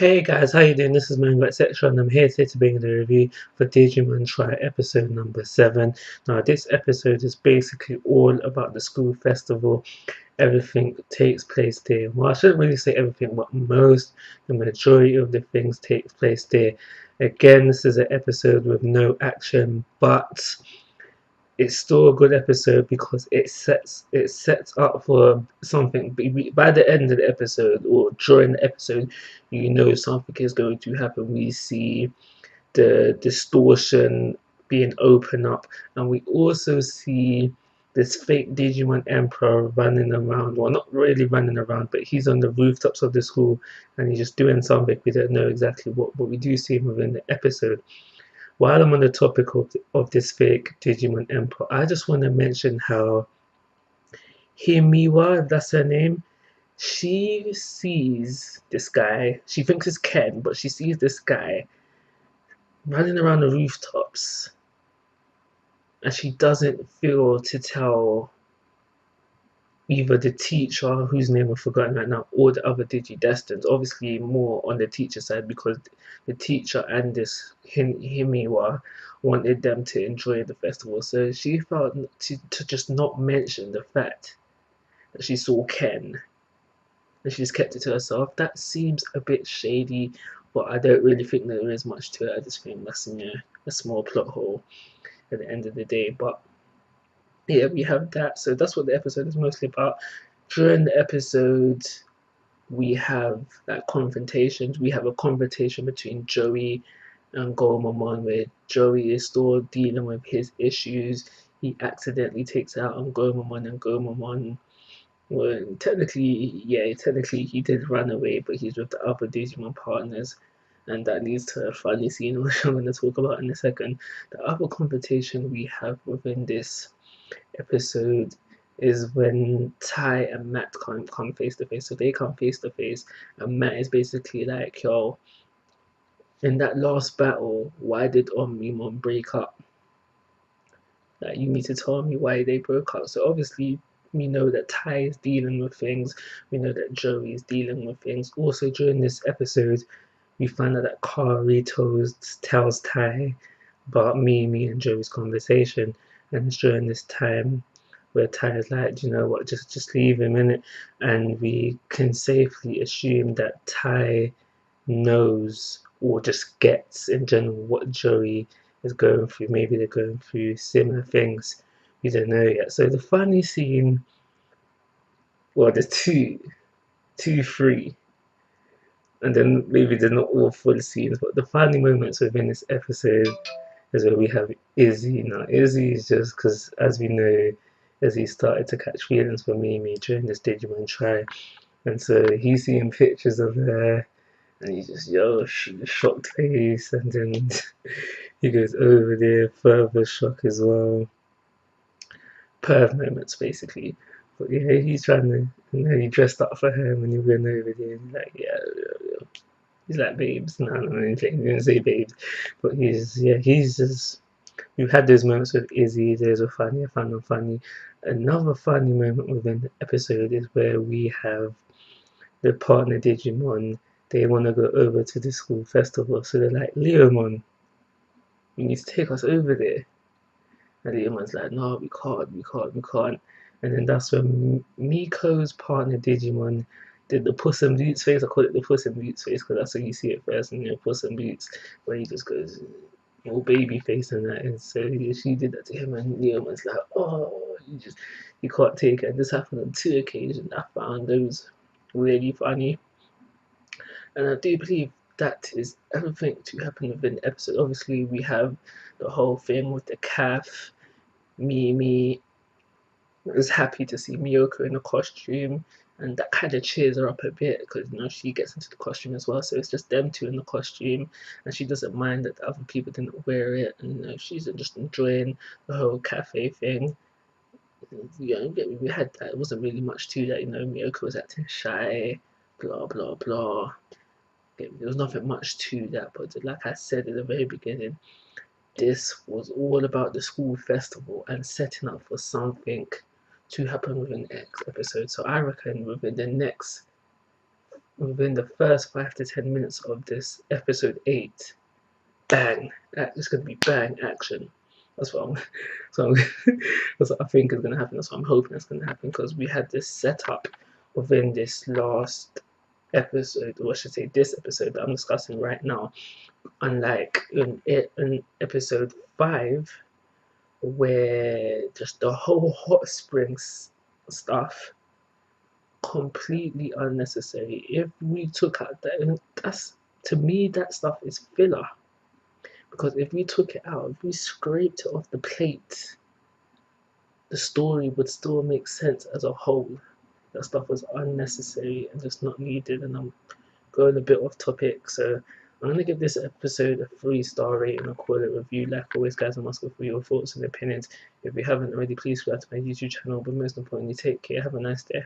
Hey guys, how you doing? This is Mango etc. and I'm here today to bring you the review for Digimon Try episode number 7. Now this episode is basically all about the school festival. Everything takes place there. Well, I shouldn't really say everything, but the majority of the things takes place there. Again, this is an episode with no action, but it's still a good episode because it sets up for something. By the end of the episode or during the episode, you know something is going to happen. We see the distortion being opened up, and we also see this fake Digimon Emperor running around. Well, not really running around, but he's on the rooftops of the school and he's just doing something. We don't know exactly what, but we do see him within the episode. While I'm on the topic of this fake Digimon Emperor, I just want to mention how Himiwa, that's her name, she sees this guy. She thinks it's Ken, but she sees this guy running around the rooftops, and she doesn't feel to tell either the teacher, whose name I've forgotten right now, or the other Digidestins. Obviously, more on the teacher side because the teacher and this Himiwa wanted them to enjoy the festival. So she felt to just not mention the fact that she saw Ken and she just kept it to herself. That seems a bit shady, but I don't really think there is much to it. I just think that's a small plot hole at the end of the day. But yeah, we have that. So that's what the episode is mostly about. During the episode, we have like confrontations. We have a confrontation between Joey and Gomamon where Joey is still dealing with his issues. He accidentally takes out on Gomamon, and Gomamon, well, technically he did run away, but he's with the other Digimon partners. And that leads to a funny scene, which I'm going to talk about in a second. The other confrontation we have within this episode is when Ty and Matt come face to face. So they come face to face, and Matt is basically like, "Yo, in that last battle, why did Omnimon break up? Like, you need to tell me why they broke up." So obviously, we know that Ty is dealing with things. We know that Joey is dealing with things. Also, during this episode, we find out that Kari tells Ty about me and Joey's conversation, and it's during this time where Ty's like, you know what, just leave him in it, and we can safely assume that Ty knows or just gets in general what Joey is going through. Maybe they're going through similar things. We don't know yet. So the funny scene, well, there's three, and then maybe they're not all full scenes, but the funny moments within this episode is where we have Izzy. Now, Izzy is just because, as we know, Izzy started to catch feelings for Mimi during this Digimon try, and so he's seeing pictures of her, and he just, yo, shocked face, and then he goes over there, further shock as well. Perv moments, basically. But yeah, he's trying to, he dressed up for her when he went over there, and he's like, yeah. He's like, babes. No, he didn't say babes. But he's just. We've had those moments with Izzy. There's a funny, funny. Another funny moment within the episode is where we have the partner Digimon. They want to go over to the school festival. So they're like, Leomon, you need to take us over there. And Leomon's like, no, we can't. And then that's when Miko's partner Digimon did the Puss in Boots face. I call it the Puss in Boots face because that's how you see it first, and Puss in Boots, where he just goes all baby face and that. And so she did that to him, and Leomon's like, oh, you can't take it. And this happened on 2 occasions. I found those really funny, and I do believe that is everything to happen within the episode. Obviously, we have the whole thing with the calf. Mimi is happy to see Miyoko in a costume, and that kind of cheers her up a bit because she gets into the costume as well. So it's just them two in the costume, and she doesn't mind that the other people didn't wear it, and she's just enjoying the whole cafe thing. Yeah, we had that. It wasn't really much to that. Miyoko was acting shy, blah blah blah. There was nothing much to that, but like I said at the very beginning, this was all about the school festival and setting up for something to happen within the next episode. So I reckon within the next within the first 5 to 10 minutes of this episode 8, bang, it's going to be bang action. That's what that's what I think is going to happen. That's what I'm hoping is going to happen, because we had this setup within this last episode, or I should say this episode that I'm discussing right now, unlike in episode 5, where just the whole hot springs stuff, completely unnecessary. If we took out that, that's, to me, that stuff is filler. Because if we took it out, if we scraped it off the plate, the story would still make sense as a whole. That stuff was unnecessary and just not needed. And I'm going a bit off topic, so I'm going to give this episode a 3-star rating. I'll call it review. Like always, guys, I'm asking for your thoughts and opinions. If you haven't already, please subscribe to my YouTube channel. But most importantly, take care. Have a nice day.